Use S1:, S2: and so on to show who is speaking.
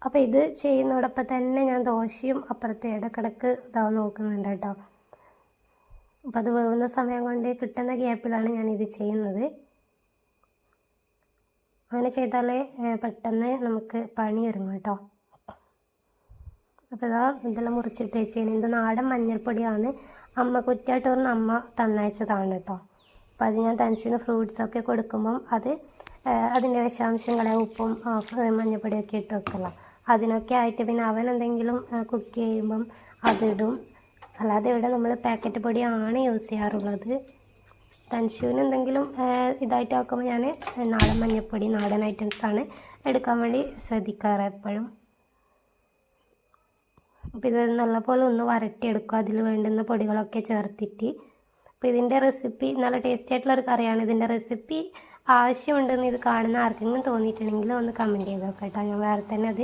S1: അപ്പോൾ ഇത് ചെയ്യുന്നതോടൊപ്പം തന്നെ ഞാൻ ദോശയും അപ്പുറത്ത് ഇടക്കിടക്ക് നോക്കുന്നുണ്ട് കേട്ടോ. അപ്പോൾ അത് വേവുന്ന സമയം കൊണ്ട് കിട്ടുന്ന ഗ്യാപ്പിലാണ് ഞാനിത് ചെയ്യുന്നത്. അങ്ങനെ ചെയ്താലേ പെട്ടെന്ന് നമുക്ക് പണി ഒരുങ്ങും കേട്ടോ. അപ്പോൾ ഇതെല്ലാം മുറിച്ചിട്ട് വെച്ചാൽ ഇത് നാടൻ മഞ്ഞൾപ്പൊടിയാണ്. അമ്മ കുറ്റായിട്ട് പറഞ്ഞ അമ്മ തന്നയച്ചതാണ് കേട്ടോ. അപ്പോൾ അത് ഞാൻ തനിച്ചിന് ഫ്രൂട്ട്സൊക്കെ കൊടുക്കുമ്പം അതിൻ്റെ വിഷാംശങ്ങളെ ഉപ്പും മഞ്ഞൾപ്പൊടിയൊക്കെ ഇട്ട് വെക്കല. അതിനൊക്കെ ആയിട്ട് പിന്നെ അവൻ എന്തെങ്കിലും കുക്ക് ചെയ്യുമ്പം അതിടും. അല്ലാതെ ഇവിടെ നമ്മൾ പാക്കറ്റ് പൊടിയാണ് യൂസ് ചെയ്യാറുള്ളത്. തൻഷുവിന് എന്തെങ്കിലും ഇതായിട്ട് ആക്കുമ്പോൾ ഞാൻ നാടൻ മഞ്ഞൾപ്പൊടി, നാടൻ ഐറ്റംസാണ് എടുക്കാൻ വേണ്ടി ശ്രദ്ധിക്കാറ് എപ്പോഴും. അപ്പോൾ ഇത് നല്ലപോലെ ഒന്ന് വരട്ടിയെടുക്കുക, അതിൽ വേണ്ടുന്ന പൊടികളൊക്കെ ചേർത്തിട്ട്. അപ്പോൾ ഇതിൻ്റെ റെസിപ്പി നല്ല ടേസ്റ്റി ആയിട്ടുള്ളൊരു കറിയാണ്. ഇതിൻ്റെ റെസിപ്പി ആവശ്യമുണ്ടെന്ന് ഇത് കാണുന്ന ആർക്കെങ്കിലും തോന്നിയിട്ടുണ്ടെങ്കിൽ ഒന്ന് കമൻറ്റ് ചെയ്ത് നോക്കാം കേട്ടോ. ഞാൻ വേറെ തന്നെ അത്